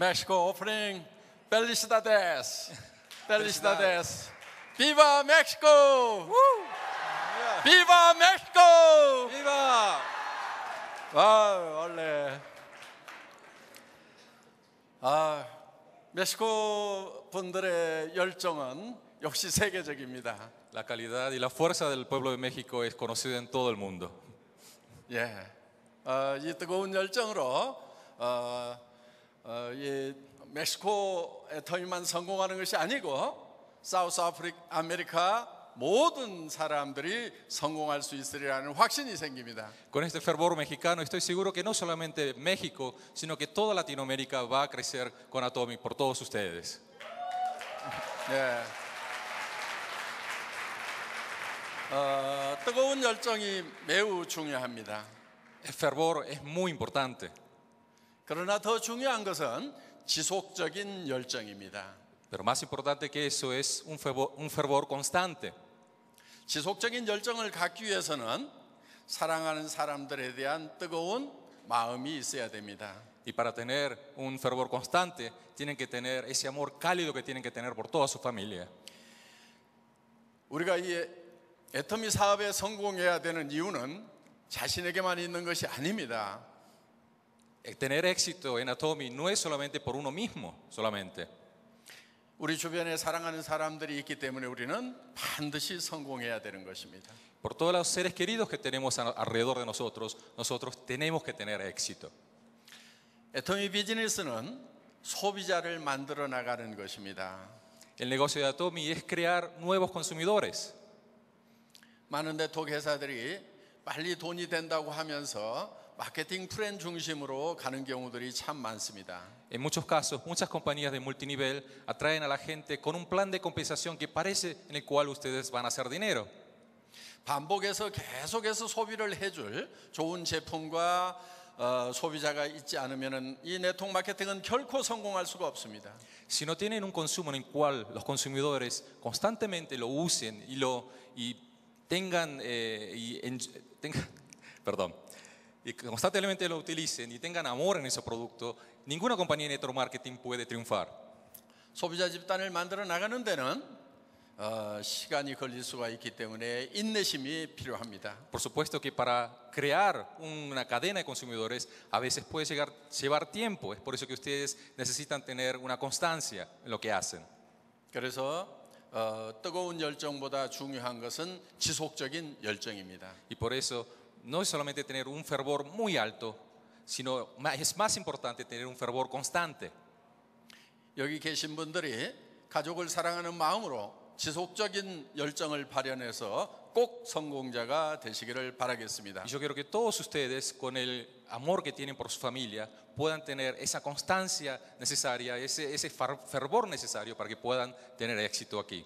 Mexico opening. Felicidades. Felicidades. Viva Mexico. Viva Mexico. Viva! 원래 멕시코 분들의 열정은 역시 세계적입니다. La calidad y la fuerza del pueblo de México es conocida en todo el mundo. 예, 이 뜨거운 열정으로 이 멕시코의 터미만 성공하는 것이 아니고 사우스 아메리카 모든 사람들이 성공할 수 있으리라는 확신이 생깁니다. Con este fervor mexicano estoy seguro que no solamente México, sino que toda Latinoamérica va a crecer con Atomic por todos ustedes. 네. 뜨거운 열정이 매우 중요합니다. El fervor es muy importante, 그러나 더 중요한 것은 지속적인 열정입니다. pero más importante que eso es un fervor constante. 지속적인 열정을 갖기 위해서는 사랑하는 사람들에 대한 뜨거운 마음이 있어야 됩니다. Y para tener un fervor constante, tienen que tener ese amor cálido que tienen que tener por toda su familia. 우리가 이 애터미 사업에 성공해야 되는 이유는 자신에게만 있는 것이 아닙니다. Tener éxito en Atomy no es solamente por uno mismo, solamente. 우리 주변에 사랑하는 사람들이 있기 때문에 우리는 반드시 성공해야 되는 것입니다. Por todos los seres queridos que tenemos alrededor de nosotros, nosotros tenemos que tener éxito. 애터미 비즈니스는 소비자를 만들어 나가는 것입니다. El negocio de Atomy es crear nuevos consumidores. 많은 네트워크 회사들이 빨리 돈이 된다고 하면서 마케팅 플랜 중심으로 가는 경우들이 참 많습니다. En muchos casos, muchas compañías de multinivel atraen a la gente con un plan de compensación que parece en el cual ustedes van a hacer dinero. 반복해서 계속해서 소비를 해줄 좋은 제품과 소비자가 있지 않으면 이 네트워크 마케팅은 결코 성공할 수가 없습니다. Si no tienen un consumo en el cual los consumidores constantemente lo usen y constantemente lo utilicen y tengan amor en ese producto, ninguna compañía de network marketing puede triunfar. 소비자 집단을 만들어 나가는 데는 시간이 걸릴 수가 있기 때문에 인내심이 필요합니다. Por supuesto que para crear una cadena de consumidores a veces puede llevar tiempo. Es por eso que ustedes necesitan tener una constancia en lo que hacen. 그래서 뜨거운 열정보다 중요한 것은 지속적인 열정입니다. Y por eso no es solamente tener un fervor muy alto, sino es más importante tener un fervor constante. 여기 계신 분들이 가족을 사랑하는 마음으로 지속적인 열정을 발현해서 꼭 성공자가 되시기를 바라겠습니다. Y yo quiero que todos ustedes, con el amor que tienen por su familia, puedan tener esa constancia necesaria, ese fervor necesario para que puedan tener éxito aquí.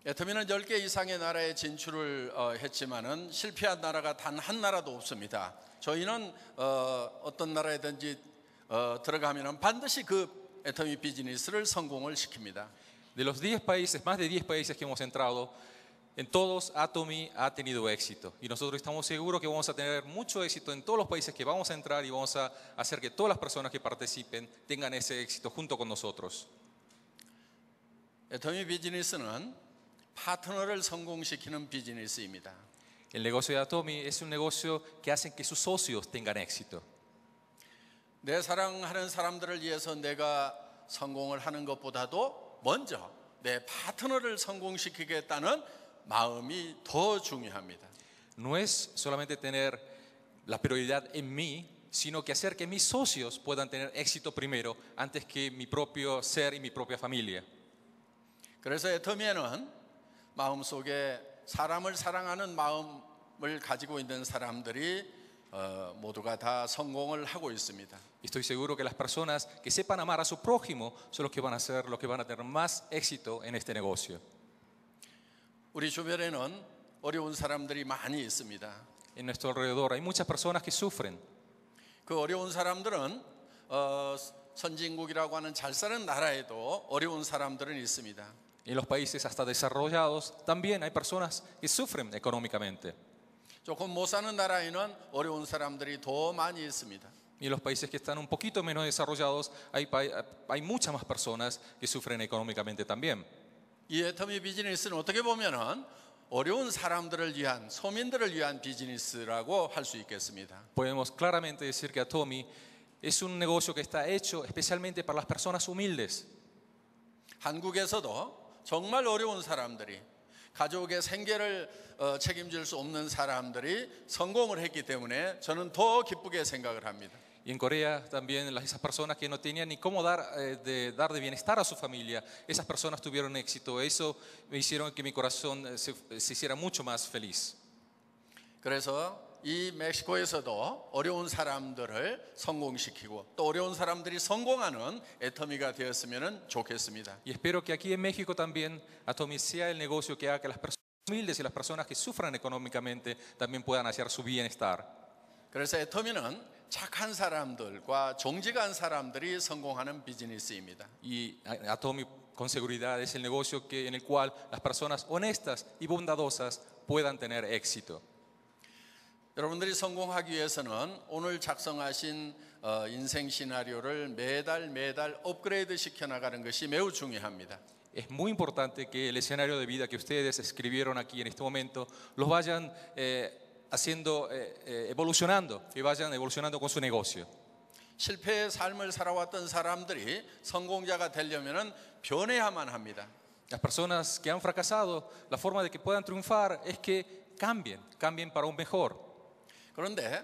애터미는 10개 이상의 나라에 진출을 했지만은 실패한 나라가 단 한 나라도 없습니다. 저희는 어떤 나라에든지 들어가면은 반드시 그 애터미 비즈니스를 성공을 시킵니다. De los 10 países, más de 10 países que hemos entrado, en todos Atomy ha tenido éxito. Y nosotros estamos seguros que vamos a tener mucho éxito en todos los países que vamos a entrar y vamos a hacer que todas las personas que participen tengan ese éxito junto con nosotros. 애터미 비즈니스는 파트너를 성공시키는 비즈니스입니다. El negocio de Atomy es un negocio que hace que sus socios tengan éxito. 내 사랑하는 사람들을 위해서 내가 성공을 하는 것보다도 먼저 내 파트너를 성공시키겠다는 마음이 더 중요합니다. No es solamente tener la prioridad en mí, sino que hacer que mis socios puedan tener éxito primero antes que mi propio ser y mi propia familia. 그래서 애터미에는 마음속에 사람을 사랑하는 마음을 가지고 있는 사람들이 모두가 다 성공을 하고 있습니다. Estoy seguro que las personas que sepan amar a su prójimo son los que van a ser, los que van a tener más éxito en este negocio. 우리 주변에는 어려운 사람들이 많이 있습니다. En nuestro alrededor hay muchas personas que sufren. 그 어려운 사람들은 선진국이라고 하는 잘 사는 나라에도 어려운 사람들은 있습니다. En los países hasta desarrollados también hay personas que sufren económicamente. 조금 못 사는 나라에는 어려운 사람들이 더 많이 있습니다. Y Y en los países que están un poquito menos desarrollados hay muchas más personas que sufren económicamente también. 이 애터미 비즈니스는 어떻게 보면은 어려운 사람들을 위한, 서민들을 위한 비즈니스라고 할 수 있겠습니다. Podemos claramente decir que Atomy es un negocio que está hecho especialmente para las personas humildes. 한국에서도 정말 어려운 사람들이, 가족의 생계를 책임질 수 없는 사람들이 성공을 했기 때문에 저는 더 기쁘게 생각을 합니다. Y en Corea también esas personas que no tenían ni cómo dar de bienestar a su familia, esas personas tuvieron éxito. Eso me hicieron que mi corazón se hiciera mucho más feliz. 그래서 이 멕시코에서도 어려운 사람들을 성공시키고 또 어려운 사람들이 성공하는 애터미가 되었으면 좋겠습니다. Y espero que aquí en México también Atomy sea el negocio que haga que las personas humildes y las personas que sufran económicamente también puedan hallar su bienestar. 그래서 애터미는 착한 사람들과 정직한 사람들이 성공하는 비즈니스입니다. Y Atomy con seguridad es el negocio en el cual las personas honestas y bondadosas puedan tener éxito. 여러분들이 성공하기 위해서는 오늘 작성하신 인생 시나리오를 매달 업그레이드 시켜나가는 것이 매우 중요합니다. Es muy importante que el escenario de vida que ustedes escribieron aquí en este momento los vayan evolucionando, que vayan evolucionando con su negocio. 실패의 삶을 살아왔던 사람들이 성공자가 되려면 변해야만 합니다. Las personas que han fracasado, la forma de que puedan triunfar es que cambien para un mejor. 그런데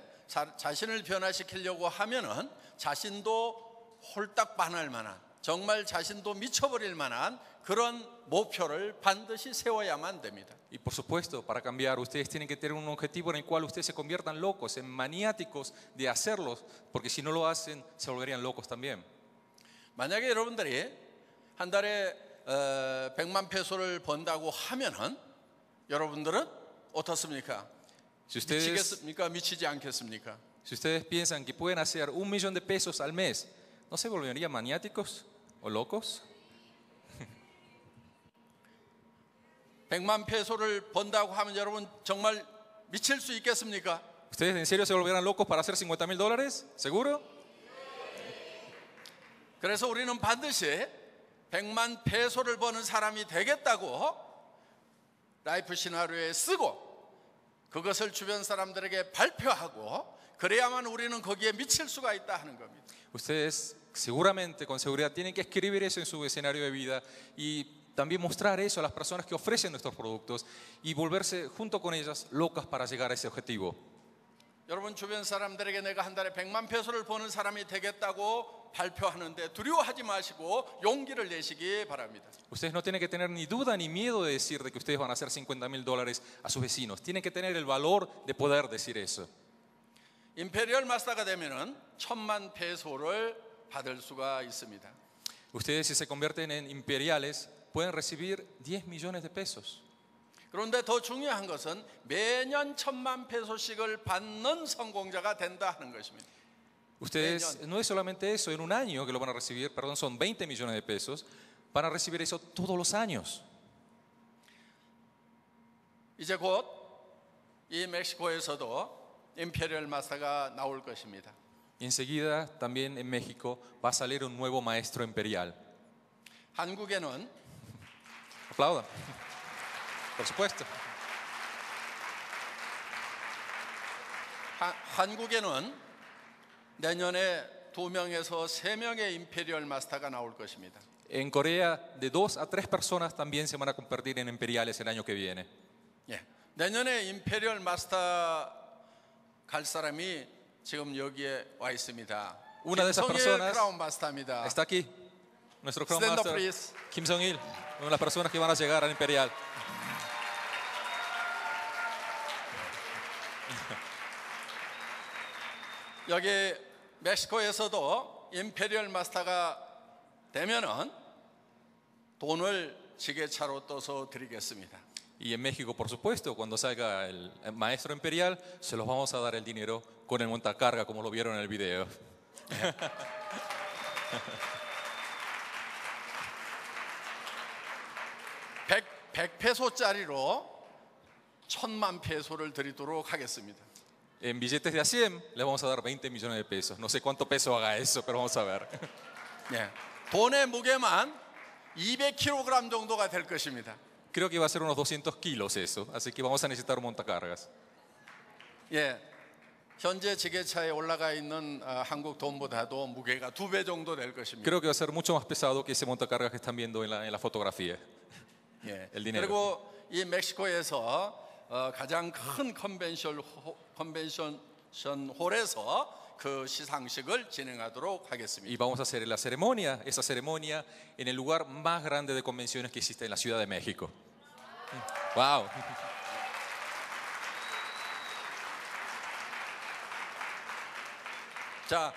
자신을 변화시키려고 하면은 자신도 홀딱 반할 만한, 정말 자신도 미쳐버릴 만한 그런 목표를 반드시 세워야만 됩니다. Y por supuesto, para cambiar, ustedes tienen que tener un objetivo en el cual ustedes se conviertan locos, en maniáticos de hacerlos, porque si no lo hacen, se volverían locos también. 만약에 여러분들이 한 달에 100만 페소를 번다고 하면은 여러분들은 어떻습니까? Si ustedes 미치겠습니까? 미치지 않겠습니까? piensan que pueden hacer 1.000.000 de pesos al mes, ¿no se volverían maniáticos o locos? 100만 페소를 번다고 하면 여러분 정말 미칠 수 있겠습니까? ¿Ustedes en serio se volverán locos para hacer $50.000? ¿Seguro? 그래서 우리는 반드시 100만 페소를 버는 사람이 되겠다고 라이프 시나리오에 쓰고 그것을 주변 사람들에게 발표하고 그래야만 우리는 거기에 미칠 수가 있다 하는 겁니다. Ustedes seguramente, con seguridad, tienen que escribir eso en su escenario de vida y también mostrar eso a las personas que ofrecen nuestros productos y volverse junto con ellas locas para llegar a ese objetivo. 여러분 주변 사람들에게 내가 한 달에 100만 페소를 버는 사람이 되겠다고 발표하는데 두려워하지 마시고 용기를 내시기 바랍니다. Ustedes no tienen que tener ni duda ni miedo de decir de que ustedes van a hacer $50.000 a sus vecinos. Tienen que tener el valor de poder decir eso. 임페리얼 마스터가 되면은 1,000만 페소를 받을 수가 있습니다. Ustedes si se convierten en imperiales pueden recibir 10 millones de pesos. 그런데 더 중요한 것은 매년 1,000만 페소씩을 받는 성공자가 된다 하는 것입니다. Ustedes, no es solamente eso, en un año que lo van a recibir, perdón, son 20 millones de pesos, van a recibir eso todos los años. 이제 곧 이 멕시코에서도 임페리얼 마스터가 나올 것입니다. Y enseguida también en México va a salir un nuevo maestro imperial. 한국에는 Aplaudan. Por supuesto. 한국에는 내년에 2명에서 3명의 임페리얼 마스터가 나올 것입니다. En Corea, de 2 a 3 personas también se van a convertir en imperiales el año que viene. 예, 내년에 임페리얼 마스터 갈 사람이 지금 여기에 와 있습니다. Una de esas 김성일 personas 크라운 마스터입니다. está aquí, nuestro Crown Stand up, Master, please. Kim Jong-il, una de las personas que van a llegar al imperial. 여기 멕시코에서도 임페리얼 마스터가 되면은 돈을 지게차로 떠서 드리겠습니다. Y en México, por supuesto, cuando salga el maestro imperial, se los vamos a dar el dinero con el montacarga, como lo vieron en el video. 100페소짜리로 1,000만 페소를 드리도록 하겠습니다. En billetes de a 100 le vamos a dar 20 millones de pesos. No sé cuánto peso haga eso, pero vamos a ver. 예, 돈의 무게만 200kg 정도가 될 것입니다. Creo que va a ser unos 200 kilos eso, así que vamos a necesitar un montacargas. 예, 현재 지게차에 올라가 있는 한국 돈보다도 무게가 2배 정도 될 것입니다. Creo que va a ser mucho más pesado que ese montacargas que están viendo en la fotografía. 예, El dinero. 그리고 이 멕시코에서 가장 큰 컨벤션 홀에서 그 시상식을 진행하도록 Y 하겠습니다. vamos a hacer esa ceremonia en el lugar más grande de convenciones que existe en la Ciudad de México. Wow. 자,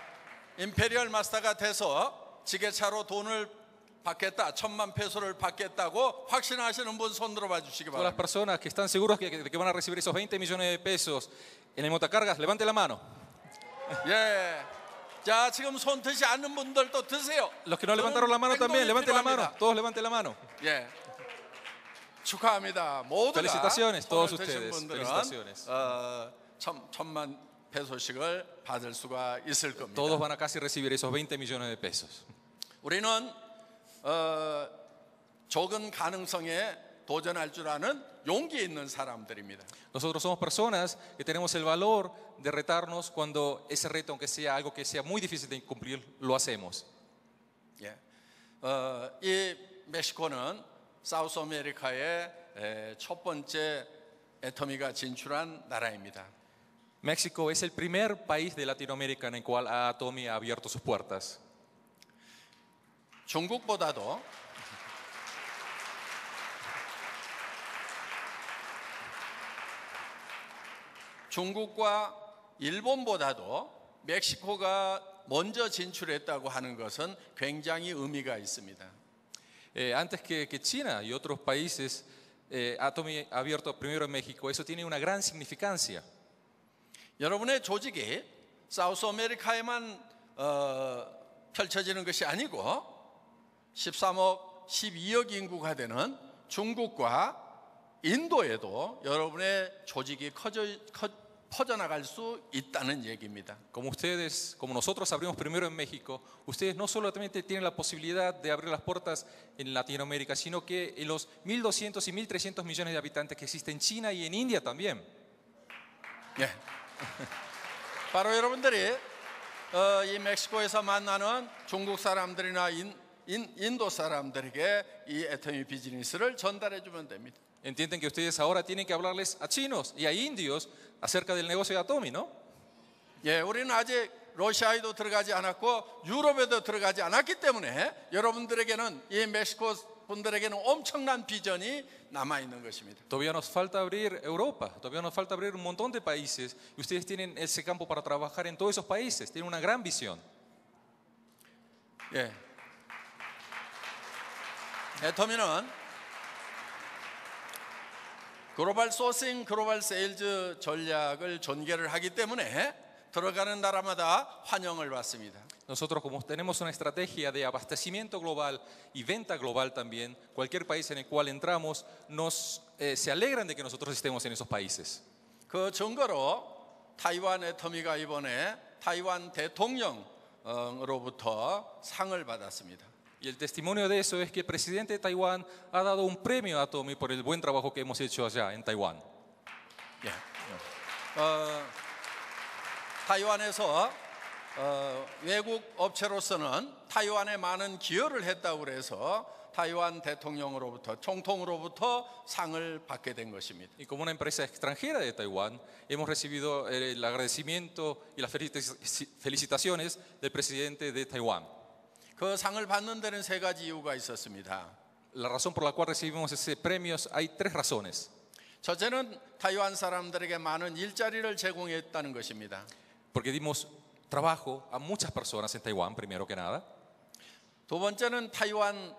임페리얼 마스터가 돼서 지게차로 돈을 받겠다, 1,000만 페소를 받겠다고 확신하시는 분 손 들어봐 주시기 Todas las 바랍니다. personas que están seguros de que van a recibir esos 20 millones de pesos en el montacargas, levante la mano. 예, 자 지금 손 드지 않는 분들도 드세요. Los que no levantaron la mano también, levante la mano. 필요합니다. Todos levanten la mano. 예, 축하합니다. 모두가 Felicitaciones, 손을 todos 드신 ustedes. 분들은 Felicitaciones. 1,000만 페소씩을 받을 수가 있을 겁니다. Todos van a casi recibir esos 20 millones de pesos. 우리는 적은 가능성에 도전할 줄 아는 용기 있는 사람들입니다. Nosotros somos personas que tenemos el valor de retarnos cuando ese reto, aunque sea algo que sea muy difícil de cumplir, lo hacemos. 예, 이 멕시코는 사우스 아메리카의 첫 번째 애터미가 진출한 나라입니다. México es el primer país de Latinoamérica en el cual Atomy ha abierto sus puertas. 중국보다도 중국과 일본보다도 멕시코가 먼저 진출했다고 하는 것은 굉장히 의미가 있습니다. Antes que China y otros países, Atomy ha abierto primero en México. Eso tiene una gran significancia. 여러분의 조직이 사우스 아메리카에만 펼쳐지는 것이 아니고 13억, 12억 인구가 되는 중국과 인도에도 여러분의 조직이 퍼져나갈 수 있다는 얘기입니다. Como ustedes, como nosotros abrimos primero en México, ustedes no solamente tienen la posibilidad de abrir las puertas en Latinoamérica, sino que en los 1.200 y 1.300 millones de habitantes que existen en China y en India también. 예. 바로 여러분들이 이 멕시코에서 만나는 중국 사람들이나 인도 사람들에게 이 애터미 비즈니스를 전달해 주면 됩니다. Entienden que ustedes ahora tienen que hablarles a chinos y a indios acerca del negocio de Atomy, ¿no? 예, 우리는 아직 러시아에도 들어가지 않았고 유럽에도 들어가지 않았기 때문에 여러분들에게는 이 멕시코 분들에게는 엄청난 비전이 남아 있는 것입니다. Todavía nos falta abrir Europa, todavía nos falta abrir un montón de países y ustedes tienen ese campo para trabajar en todos esos países, tienen una gran visión. 예. 애터미는 글로벌 소싱, 글로벌 세일즈 전략을 전개를 하기 때문에 들어가는 나라마다 환영을 받습니다. Nosotros como tenemos una estrategia de abastecimiento global y venta global también, cualquier país en el cual entramos se alegran de que nosotros estemos en esos países. 그 증거로 타이완 애터미가 이번에 타이완 대통령으로부터 상을 받았습니다. Y el testimonio de eso es que el presidente de Taiwán ha dado un premio a Atomy por el buen trabajo que hemos hecho allá en Taiwán. 예. 타이완에서 외국 업체로서는 타이완에 많은 기여를 했다고 그래서 타이완 대통령으로부터 총통으로부터 상을 받게 된 것입니다. Y como una empresa extranjera de Taiwán, hemos recibido el agradecimiento y las felicitaciones del presidente de Taiwán. 그 상을 받는 데는 세 가지 이유가 있었습니다. La razón por la cual recibimos ese premio hay tres razones. 첫째는 타이완 사람들에게 많은 일자리를 제공했다는 것입니다. Porque dimos trabajo a muchas personas en Taiwán, primero que nada. 두 번째는 타이완의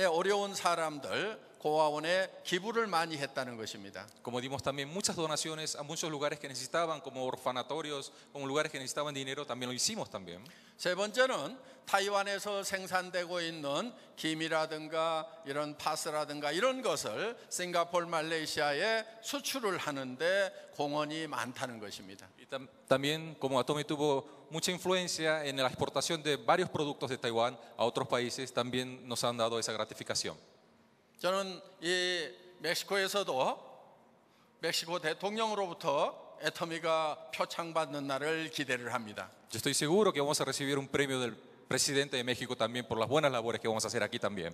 어려운 사람들, 고아원에 기부를 많이 했다는 것입니다. Como dimos también muchas donaciones a muchos lugares que necesitaban, como orfanatorios, como lugares que necesitaban dinero, también lo hicimos también. 세 번째는 타이완에서 생산되고 있는 김이라든가 이런 파스라든가 이런 것을 싱가포르, 말레이시아에 수출을 하는데 공헌이 많다는 것입니다. Y también, como Atomy tuvo mucha influencia en la exportación de varios productos de Taiwán a otros países, también nos han dado esa gratificación. 저는 이 멕시코 대통령으로부터 애터미가 표창받는 날을 기대를 합니다. Yo estoy seguro que vamos a recibir un premio del presidente de México también por las buenas labores que vamos a hacer aquí también.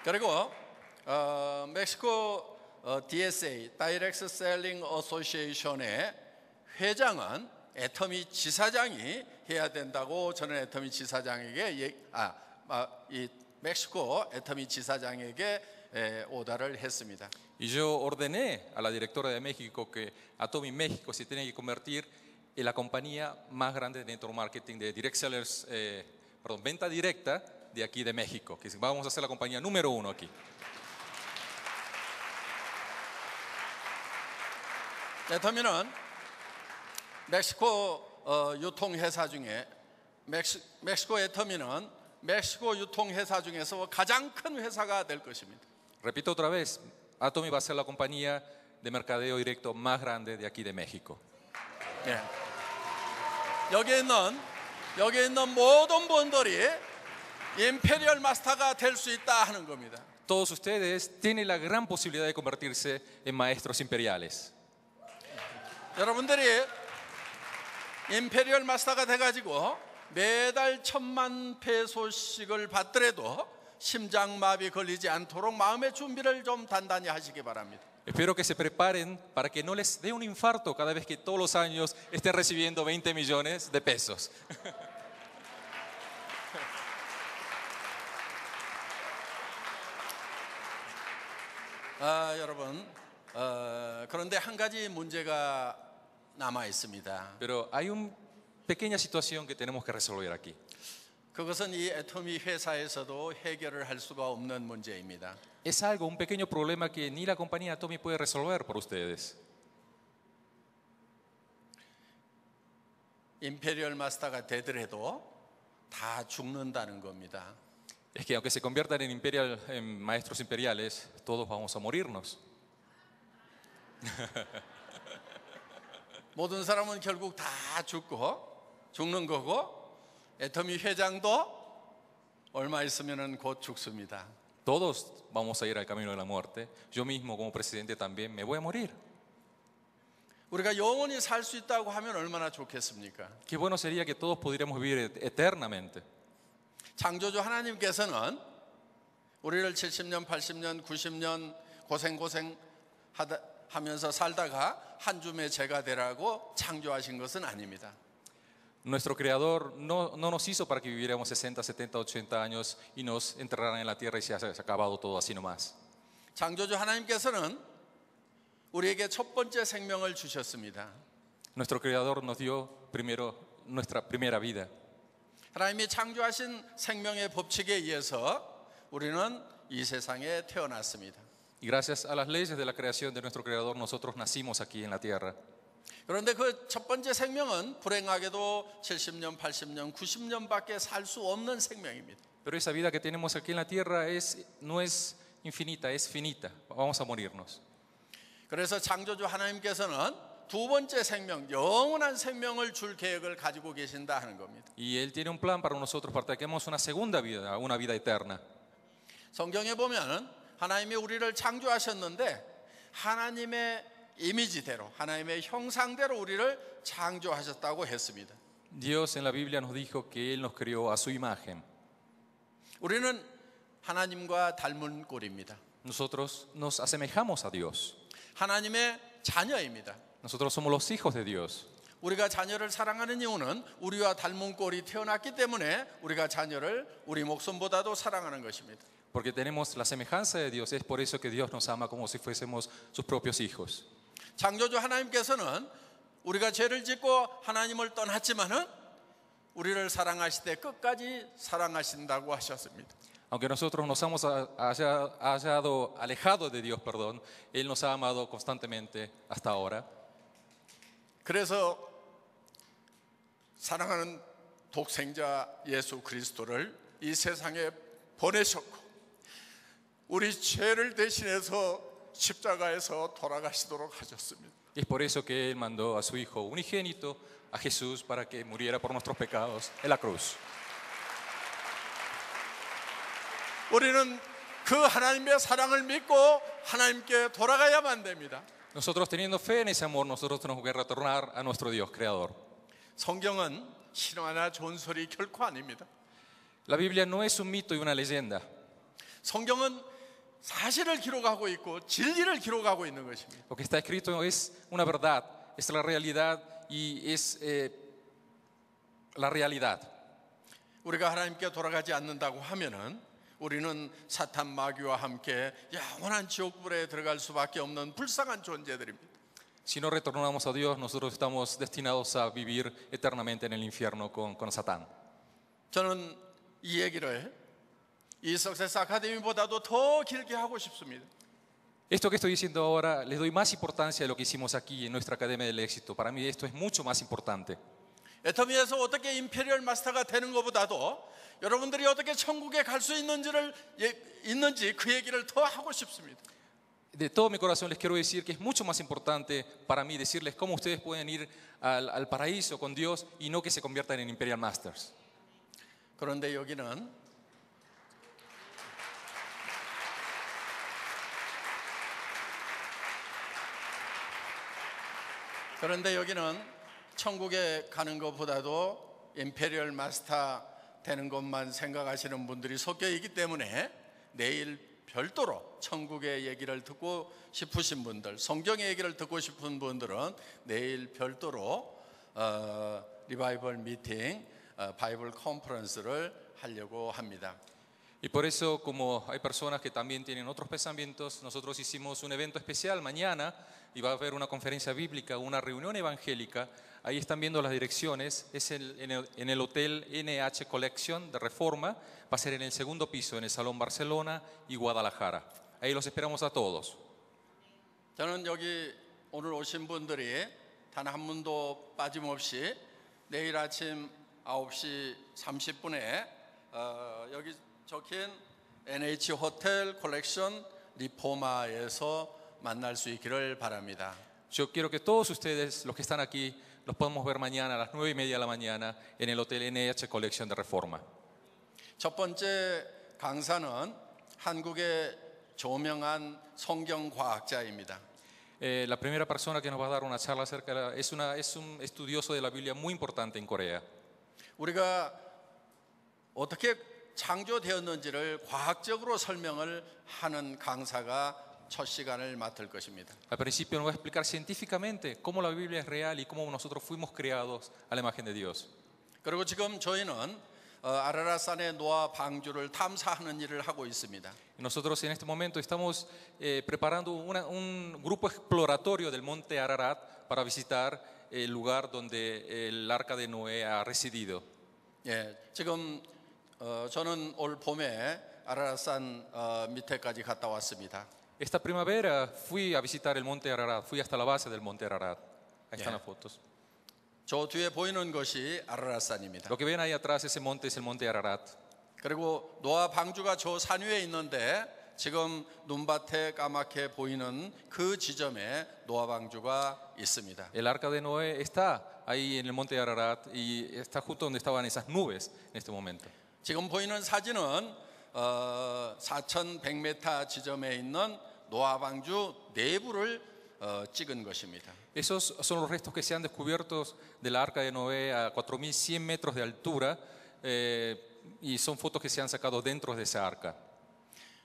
그리고 멕시코 DSA (Direct Selling Association의 회장은 애터미 지사장이 해야 된다고 저는 애터미 지사장에게 이 멕시코 애터미 지사장에게 오다를 했습니다. Y yo ordené a la directora de México que Atomy México se tiene que convertir en la compañía más grande de network marketing de direct sellers, venta directa de aquí de México, que vamos a ser la compañía número 1 aquí. 애터미는 멕시코 유통회사 중에 멕시코 애터미는 멕시코 유통회사 중에서 가장 큰 회사가 될 것입니다. Repito otra vez, Atomy va a ser la compañía de mercadeo directo más grande de aquí de México. 예. 여기 있는 모든 분들이 임페리얼 마스터가 될 수 있다 하는 겁니다. Todos ustedes tienen la gran posibilidad de convertirse en maestros imperiales. 여러분들이 임페리얼 마스터가 돼가지고 매달 1,000만 페소씩을 받더라도 심장마비 걸리지 않도록 마음의 준비를 좀 단단히 하시기 바랍니다. Espero que se preparen para que no les dé un infarto cada vez que todos los años estén recibiendo 20 millones de pesos. 여러분, 그런데 한 가지 문제가 남아 있습니다. Pero hay una pequeña situación que tenemos que resolver aquí. 그것은 이 애터미 회사에서도 해결을 할 수가 없는 문제입니다. Es algo, un pequeño problema que ni la compañía Atomy puede resolver por ustedes. 임페리얼 마스터가 되더라도 다 죽는다는 겁니다. Es que aunque se conviertan en maestros imperiales, todos vamos a morirnos. 모든 사람은 결국 다 죽는 거고 애터미 회장도 얼마 있으면은 곧 죽습니다. Todos vamos a ir al camino de la muerte. Yo mismo como presidente también me voy a morir. 우리가 영원히 살 수 있다고 하면 얼마나 좋겠습니까? Qué bueno sería que todos pudiéramos vivir eternamente. 창조주 하나님께서는 우리를 70년, 80년, 90년 하면서 살다가 한 줌의 죄가 되라고 창조하신 것은 아닙니다. Nuestro Creador no nos hizo para que viviéramos 60, 70, 80 años y nos enterraran en la tierra y se ha acabado todo así nomás. 창조주 하나님께서는 우리에게 첫 번째 생명을 주셨습니다. Nuestro Creador nos dio primero nuestra primera vida. 하나님이 창조하신 생명의 법칙에 의해서 우리는 이 세상에 태어났습니다. Y gracias a las leyes de la creación de nuestro Creador, nosotros nacimos aquí en la tierra. 그런데 그 첫 번째 생명은 불행하게도 70년, 80년, 90년밖에 살 수 없는 생명입니다. Pero esa vida que tenemos aquí en la tierra no es infinita, es finita. Vamos a morirnos. 그래서 창조주 하나님께서는 두 번째 생명, 영원한 생명을 줄 계획을 가지고 계신다 하는 겁니다. Y Él tiene un plan para nosotros para que tengamos una segunda vida, una vida eterna. 성경에 보면 하나님이 우리를 창조하셨는데 하나님의 이미지대로, 하나님의 형상대로 우리를 창조하셨다고 했습니다. Dios en la Biblia nos dijo que Él nos creó a su imagen. 우리는 하나님과 닮은 꼴입니다. Nosotros nos asemejamos a Dios. 하나님의 자녀입니다. Nosotros somos los hijos de Dios. 우리가 자녀를 사랑하는 이유는 우리와 닮은 꼴이 태어났기 때문에 우리가 자녀를 우리 목숨보다도 사랑하는 것입니다. Porque tenemos la semejanza de Dios, es por eso que Dios nos ama como si fuésemos sus propios hijos. 창조주 하나님께서는 우리가 죄를 짓고 하나님을 떠났지만은 우리를 사랑하시되 끝까지 사랑하신다고 하셨습니다. Aunque nosotros nos hemos hallado alejados de Dios, perdón, Él nos ha amado constantemente hasta ahora. 그래서 사랑하는 독생자 예수 그리스도를 이 세상에 보내셨고 우리 죄를 대신해서 십자가에서 돌아가시도록 하셨습니다. Y es por eso que Él mandó a su Hijo unigénito, a Jesús, para que muriera por nuestros pecados en la cruz. 우리는 그 하나님의 사랑을 믿고 하나님께 돌아가야만 됩니다. Nosotros teniendo fe en ese amor, nosotros tenemos que retornar a nuestro Dios creador. 성경은 신화나 존소리 결코 아닙니다. La Biblia no es un mito y una leyenda. 성경은 사실을 기록하고 있고 진리를 기록하고 있는 것입니다. Lo que está escrito es una verdad, es la realidad y es la realidad. 우리가 하나님께 돌아가지 않는다고 하면은 우리는 사탄 마귀와 함께 영원한 지옥불에 들어갈 수밖에 없는 불쌍한 존재들입니다. Si no retornamos a Dios, nosotros estamos destinados a vivir eternamente en el infierno con Satán. 저는 이 얘기를 이 석세스 아카데미보다도 더 길게 하고 싶습니다. Esto que estoy diciendo ahora, les doy más importancia de lo que hicimos aquí en nuestra Academia del Éxito. Para mí esto es mucho más importante. 애터미에서 어떻게 임페리얼 마스터가 되는 것보다도 여러분들이 어떻게 천국에 갈 수 있는지 그 얘기를 더 하고 싶습니다. De todo mi corazón les quiero decir que es mucho más importante para mí decirles cómo ustedes pueden ir al paraíso con Dios y no que se conviertan en Imperial Masters. 그런데 여기는 천국에 가는 것보다도 임페리얼 마스터 되는 것만 생각하시는 분들이 섞여 있기 때문에 내일 별도로 천국의 얘기를 듣고 싶으신 분들, 성경의 얘기를 듣고 싶은 분들은 내일 별도로 리바이벌 미팅, 바이블 컨퍼런스를 하려고 합니다. Y por eso, como hay personas que también tienen otros pensamientos, nosotros hicimos un evento especial mañana y va a haber una conferencia bíblica, una reunión evangélica. Ahí están viendo las direcciones, es en el Hotel NH Collection de Reforma, va a ser en el segundo piso, en el Salón Barcelona y Guadalajara. Ahí los esperamos a todos. 저는 여기 오늘 오신 분들이 단 한 분도 빠짐없이 내일 아침 9시 30분에 여기 적힌 NH 호텔 컬렉션 리포마에서 만날 수 있기를 바랍니다. Yo quiero que todos ustedes, los que están aquí, los podamos ver mañana a las 9:30 de la mañana en el Hotel NH Collection de Reforma. 첫 번째 강사는 한국의 조명한 성경 과학자입니다. La primera persona que nos va a dar una charla acerca es un estudioso de la Biblia muy importante en Corea. 우리가 어떻게 창조되었는지를 과학적으로 설명을 하는 강사가 첫 시간을 맡을 것입니다. Al principio nos va a explicar científicamente cómo la Biblia es real y cómo nosotros fuimos creados a la imagen de Dios. 그리고 지금 저희는 아라라산의 노아 방주를 탐사하는 일을 하고 있습니다. Nosotros en este momento estamos preparando un grupo exploratorio del monte Ararat para visitar el lugar donde el arca de Noé ha residido. 예, 지금 저는 올 봄에 아라라산 밑에까지 갔다 왔습니다. Esta primavera fui a visitar el monte Ararat, fui hasta la base del monte Ararat. Ahí están las fotos. 저 뒤에 보이는 것이 아라라산입니다. Lo que ven ahí atrás, ese monte es el monte Ararat. 그리고 노아 방주가 저 산 위에 있는데 지금 눈밭에 까맣게 보이는 그 지점에 노아 방주가 있습니다. El arca de Noé está ahí en el monte Ararat y está justo donde estaban esas nubes en este momento. 지금 보이는 사진은 4,100m 지점에 있는 노아 방주 내부를 찍은 것입니다. Esos son los restos que se han descubierto de la arca de Noé a 4.100 metros de altura y son fotos que se han sacado dentro de esa arca.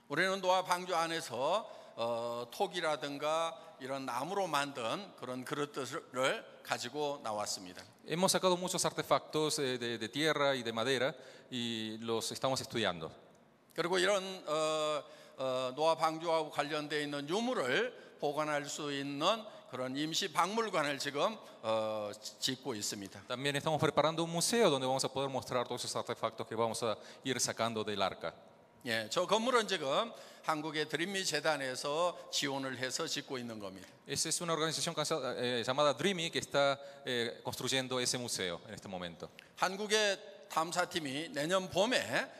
우리는 노아 방주 안에서 톡이라든가 이런 나무로 만든 그런 그릇들을 가지고 나왔습니다. Hemos sacado muchos artefactos de tierra y de madera y los estamos estudiando. 그리고 이런 노아 방주하고 관련되어 있는 유물을 보관할 수 있는 그런 임시 박물관을 지금 짓고 있습니다. También estamos preparando un museo donde vamos a poder mostrar todos esos artefactos que vamos a ir sacando del arca. 예, 저 건물은 지금 한국의 드림미 재단에서 지원을 해서 짓고 있는 겁니다. Esa es una organización llamada Dreamy que está construyendo ese museo en este momento. 한국의 탐사팀이 내년 봄에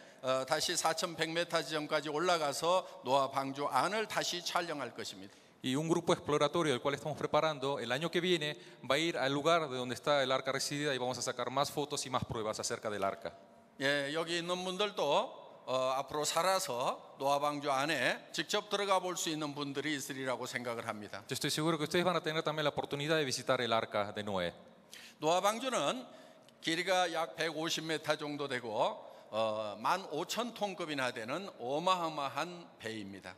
다시 4,100m 지점까지 올라가서 노아 방주 안을 다시 촬영할 것입니다. Y un grupo exploratorio del cual estamos preparando el año que viene va a ir al lugar de donde está el arca residida y vamos a sacar más fotos y más pruebas acerca del arca. 예, 여기 있는 분들도 앞으로 살아서 노아 방주 안에 직접 들어가 볼 수 있는 분들이 있으리라고 생각을 합니다. Yo estoy seguro que ustedes van a tener también la oportunidad de visitar el arca de Noé. 노아 방주는 길이가 약 150m 정도 되고 15,000톤급이나 되는 어마어마한 배입니다.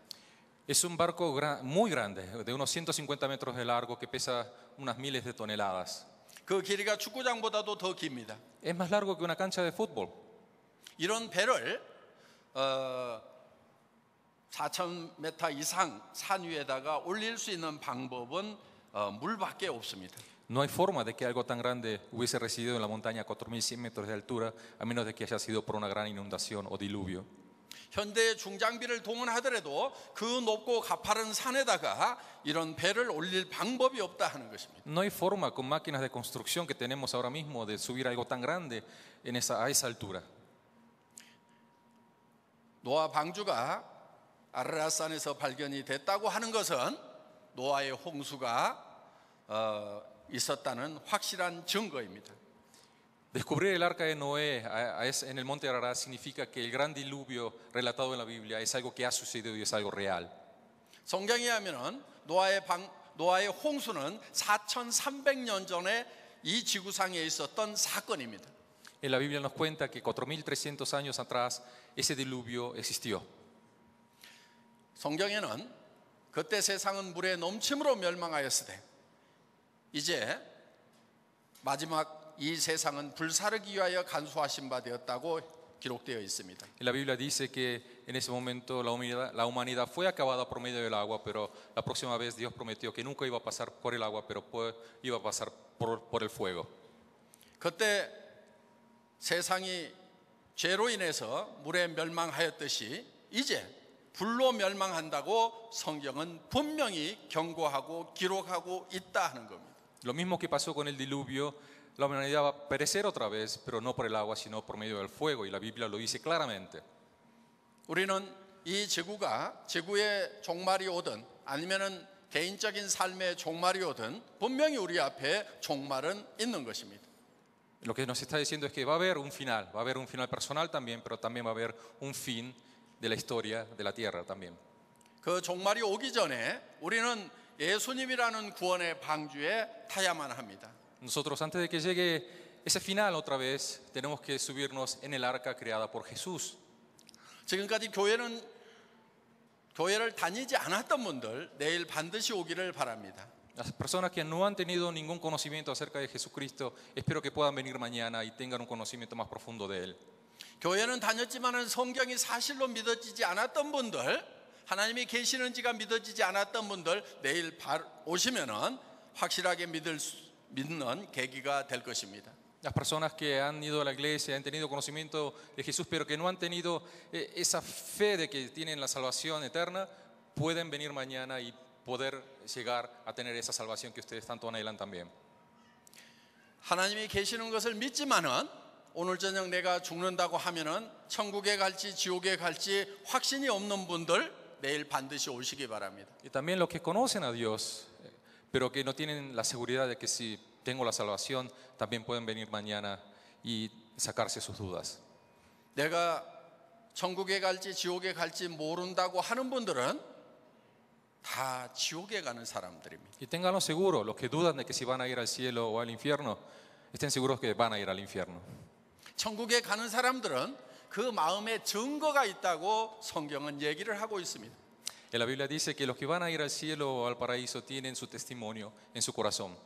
Es un barco muy grande, de unos 150 metros de largo que pesa unas miles de toneladas. 그 길이가 축구장보다도 더 깁니다. Es más largo que una cancha de fútbol. 이런 배를 4,000m 이상 산 위에다가 올릴 수 있는 방법은 물밖에 없습니다. No hay forma de que algo tan grande hubiese residido en la montaña a 4.100 metros de altura a menos de que haya sido por una gran inundación o diluvio. 현대 중장비를 동원하더라도 그 높고 가파른 산에다가 이런 배를 올릴 방법이 없다 하는 것입니다. No hay forma con máquinas de construcción que tenemos ahora mismo de subir algo tan grande a esa altura. 노아 방주가 아르라산에서 발견이 됐다고 하는 것은 노아의 홍수가 있었다는 확실한 증거입니다. Descubrir el arca de Noé en el monte Ararat significa que el gran diluvio relatado en la Biblia es algo que ha sucedido y es algo real. 성경에 하면은 노아의 홍수는 4,300년 전에 이 지구상에 있었던 사건입니다. En la Biblia nos cuenta que 4.300 años atrás ese diluvio existió. 성경에는 그때 세상은 물의 넘침으로 멸망하였으되 이제 마지막 이 세상은 불사르기 위하여 간수하신 바 되었다고 기록되어 있습니다. En la Biblia dice que en ese momento la humanidad fue acabada por medio del agua, pero la próxima vez Dios prometió que nunca iba a pasar por el agua, pero iba a pasar por el fuego. 그때 세상이 죄로 인해서 물에 멸망하였듯이 이제 불로 멸망한다고 성경은 분명히 경고하고 기록하고 있다 하는 겁니다. Lo mismo que pasó con el diluvio, la humanidad va a perecer otra vez, pero no por el agua, sino por medio del fuego, y la Biblia lo dice claramente. 우리는 이 지구의 종말이 오든 아니면은 개인적인 삶의 종말이 오든 분명히 우리 앞에 종말은 있는 것입니다. Lo que nos está diciendo es que va a haber un final personal también, pero también va a haber un fin de la historia de la tierra también. 그 종말이 오기 전에 우리는 예수님이라는 구원의 방주에 타야만 합니다. Nosotros antes de que llegue ese final otra vez, tenemos que subirnos en el arca creada por Jesús. 지금까지 교회를 다니지 않았던 분들 내일 반드시 오기를 바랍니다. Las personas que no han tenido ningún conocimiento acerca de Jesucristo, espero que puedan venir mañana y tengan un conocimiento más profundo de Él. 교회는 다녔지만은 성경이 사실로 믿어지지 않았던 분들, 하나님이 계시는지가 믿어지지 않았던 분들 내일 오시면은 확실하게 믿는 계기가 될 것입니다. Las personas que han ido a la iglesia, han tenido conocimiento de Jesús, pero que no han tenido esa fe de que tienen la salvación eterna, pueden venir mañana y poder llegar a tener esa salvación que ustedes tanto anhelan también. 하나님이 계시는 것을 믿지만은 오늘 저녁 내가 죽는다고 하면은 천국에 갈지 지옥에 갈지 확신이 없는 분들 내일 반드시 오시기 바랍니다. Y también los que conocen a Dios, pero que no tienen la seguridad de que si tengo la salvación, también pueden venir mañana y sacarse sus dudas. 내가 천국에 갈지 지옥에 갈지 모른다고 하는 분들은 다 지옥에 가는 사람들입니다. Y ténganlo seguro, los que dudan de que si van a ir al cielo o al infierno, estén seguros que van a ir al infierno. 천국에 가는 사람들은 그 마음에 증거가 있다고 성경은 얘기를 하고 있습니다. En la Biblia dice que los que van a ir al cielo o al paraíso tienen su testimonio en su corazón.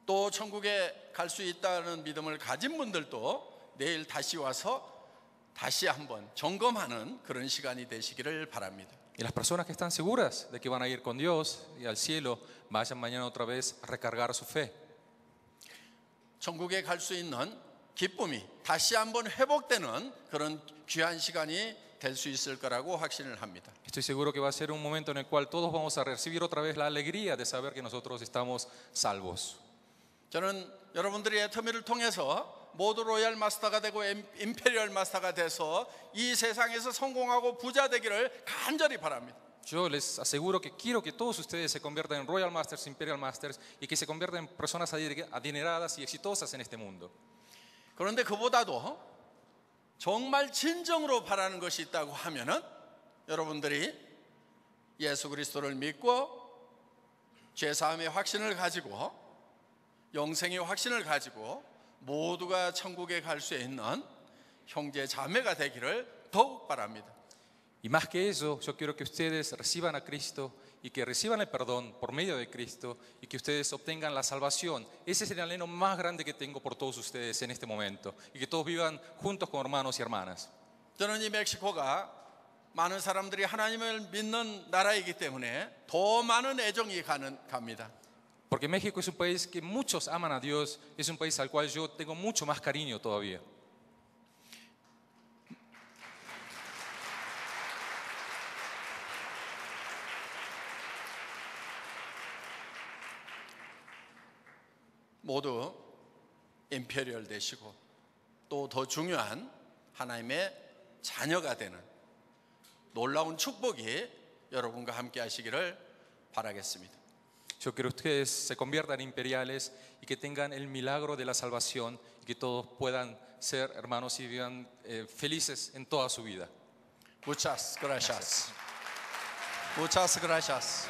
또 천국에 갈 수 있다는 믿음을 가진 분들도 내일 다시 와서 다시 한번 점검하는 그런 시간이 되시기를 바랍니다. Y las personas que están seguras de que van a ir con Dios y al cielo, vayan mañana otra vez a recargar su fe. 천국에 갈 수 있는 기쁨이 다시 한번 회복되는 그런 귀한 시간이 될 수 있을 거라고 확신을 합니다. Estoy seguro que va a ser un momento en el cual todos vamos a recibir otra vez la alegría de saber que nosotros estamos salvos. 저는 여러분들이 애터미를 통해서 모두 로얄 마스터가 되고 임페리얼 마스터가 돼서 이 세상에서 성공하고 부자 되기를 간절히 바랍니다. Yo les aseguro que quiero que todos ustedes se conviertan en Royal Masters, Imperial Masters y que se conviertan en personas adineradas y exitosas en este mundo. 그런데 그보다도 정말 진정으로 바라는 것이 있다고 하면은 여러분들이 예수 그리스도를 믿고 죄사함의 확신을 가지고 영생의 확신을 가지고 모두가 천국에 갈 수 있는 형제 자매가 되기를 더욱 바랍니다. Y más que eso, yo quiero que ustedes reciban a Cristo y que reciban el perdón por medio de Cristo y que ustedes obtengan la salvación. Ese es el anhelo más grande que tengo por todos ustedes en este momento y que todos vivan juntos como hermanos y hermanas. 저는 이 멕시코가 많은 사람들이 하나님을 믿는 나라이기 때문에 더 많은 애정이 갑니다. Porque México es un país que muchos aman a Dios, es un país al cual yo tengo mucho más cariño todavía. 모두 임페리얼 되시고 또 더 중요한 하나님의 자녀가 되는 놀라운 축복이 여러분과 함께 하시기를 바라겠습니다. Yo quiero que ustedes se conviertan en imperiales y que tengan el milagro de la salvación y que todos puedan ser hermanos y vivan felices en toda su vida. Muchas gracias. Muchas gracias.